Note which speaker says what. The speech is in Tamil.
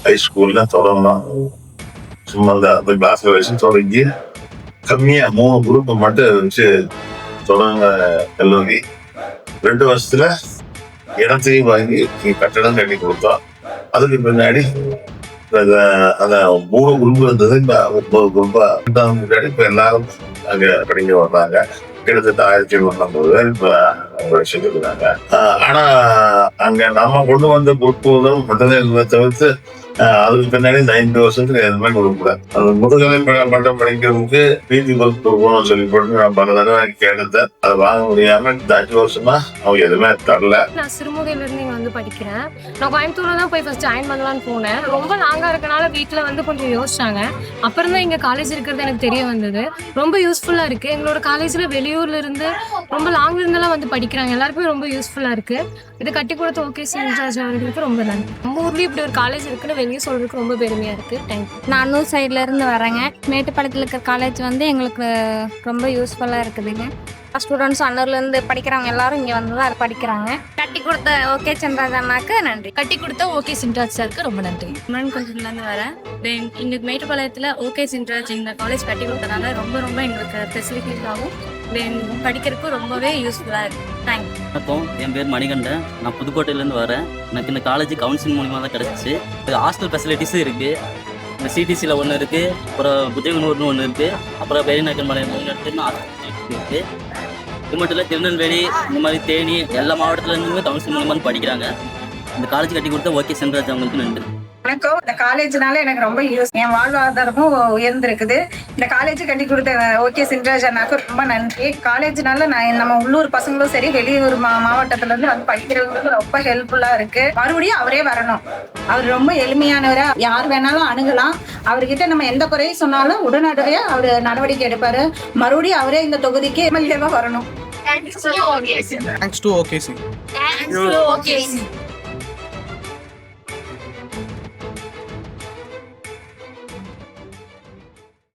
Speaker 1: ஹைஸ்கூல்ல தொடங்கலாம். சும்மா அந்த கிளாஸ்ல வச்சு தொடங்கி கம்மியா 3 குரூப் மட்டும் வச்சு தொடங்க கல்லூரி. 2 வருஷத்துல இடத்தையும் வாங்கி கட்டடம் கட்டி கொடுத்தோம். அதுக்கு பின்னாடி அந்த 3 குரூப் இருந்தது, இப்ப 9 குரூப்பா முன்னாடி இப்ப எல்லாரும் அங்க படிக்க வர்றாங்க. கிட்டத்தட்ட 1550 பேர் இப்ப படிச்சுட்டு இருக்காங்க. ஆனா அங்க நம்ம கொண்டு வந்த குரூப்புகளும் மட்டும்தான் இருந்ததை தவிர்த்து அதுக்கு பின்னாடி இந்த 5 வருஷத்துக்கு எதுவுமே கொடுக்கக்கூடாது. அது முதுகலை பட்டம் படிக்கிறதுக்கு பிஜி கொடுக்கணும்னு சொல்லி போட்டு நான் பல தடவை கேட்டேன். அதை வாங்க முடியாம இந்த 5 வருஷமா அவங்க எதுவுமே தரல.
Speaker 2: நான் சிறுமுகையில இருந்து இங்க வந்து படிக்கிறேன். நான் கோயம்புத்தூர்ல தான் போய் ஃபர்ஸ்ட் ஜாயின் பண்ணலாம்னு போனேன். ரொம்ப லாங்கா இருக்கனால வீட்டுல வந்து கொஞ்சம் யோசிச்சாங்க. அப்புறம் தான் இங்க காலேஜ் இருக்கிறது எனக்கு தெரிய வந்தது. ரொம்ப யூஸ்ஃபுல்லா இருக்கு. எங்களோட காலேஜ்ல வெளியூர்ல இருந்து ரொம்ப லாங்ல இருந்தெல்லாம் வந்து படிக்கிறாங்க. எல்லாருக்குமே ரொம்ப யூஸ்ஃபுல்லா இருக்கு. இது கட்டி கொடுத்த ஓகே சின்ராஜ் அவர்களுக்கு ரொம்ப நன்றி. நம்ம ஊர்லயும் இப்படி ஒரு காலேஜ் இருக்குன்னு வெளியே சொல்றதுக்கு ரொம்ப பெருமையா இருக்கு. தேங்க்யூ.
Speaker 3: நான் அன்னூர் சைட்ல இருந்து வரேங்க. மேட்டுப்பாளையத்தில் இருக்கிற காலேஜ் வந்து எங்களுக்கு ரொம்ப யூஸ்ஃபுல்லா இருக்குதுங்க. ஸ்டூடெண்ட்ஸ் அன்னூர்லேருந்து படிக்கிறவங்க எல்லாரும் இங்கே வந்து தான் படிக்கிறாங்க. கட்டி கொடுத்த ஓகே சின்ராஜ் அண்ணாக்கு நன்றி.
Speaker 2: கட்டி கொடுத்த ஓகே சின்ராஜ் சாருக்கு ரொம்ப நன்றி.
Speaker 4: கொஞ்சத்துலேருந்து வரேன். தென் இங்கே மேட்டுப்பாளையத்தில் ஓகே சின்ராஜ் இந்த காலேஜ் கட்டி கொடுத்தனால ரொம்ப ரொம்ப எங்களுக்கு ஃபெசிலிட்டிஸ் ஆகும். தென் படிக்கிறதுக்கு ரொம்பவே யூஸ்ஃபுல்லாக இருக்குது. தேங்க்யூ.
Speaker 5: வணக்கம், என் பேர் மணிகண்டன். நான் புதுக்கோட்டையிலேருந்து வரேன். எனக்கு இந்த காலேஜ் கவுன்சிலிங் மூலிமா தான் கிடச்சிச்சு. ஹாஸ்டல் ஃபெசிலிட்டிஸும் இருக்குது. இந்த சிடிசியில் ஒன்று இருக்குது, அப்புறம் புத்தகனூர்னு ஒன்று இருக்குது, அப்புறம் பெரியநாயக்கன் மலையம் ஒன்று இருக்குன்னு இருக்குது. இது மட்டும் இல்லை, திருநெல்வேலி இந்த மாதிரி தேனி எல்லா மாவட்டத்துலேருந்துமே கவுன்சிலிங் மூலிமா படிக்கிறாங்க. இந்த காலேஜ் கட்டி கொடுத்த ஓகே சின்ராஜ் அவங்களுக்கு நன்றி.
Speaker 6: வணக்கம். இந்த காலேஜ்னால எனக்கு ரொம்ப யூஸ், என் வாழ்வாதாரமும் உயர்ந்திருக்குது. இந்த காலேஜ் கட்டி கொடுத்த ஓகே சின்ராஜ் அண்ணாக்கு ரொம்ப நன்றி. காலேஜ்னால நம்ம உள்ளூர் பசங்களும் சரி, வெளியூர் மாவட்டத்துல இருந்து வந்து படிக்கிறவங்களுக்கு ரொம்ப ஹெல்ப்ஃபுல்லா இருக்கு. மறுபடியும் அவரே வரணும். அவர் ரொம்ப எளிமையானவரா, யார் வேணாலும் அணுகலாம். அவர்கிட்ட நம்ம எந்த குறையும் சொன்னாலும் உடனடியாக அவர் நடவடிக்கை எடுப்பாரு. மறுபடியும் அவரே இந்த தொகுதிக்கு எம்எல்ஏவா வரணும்.
Speaker 7: Thanks to OKC.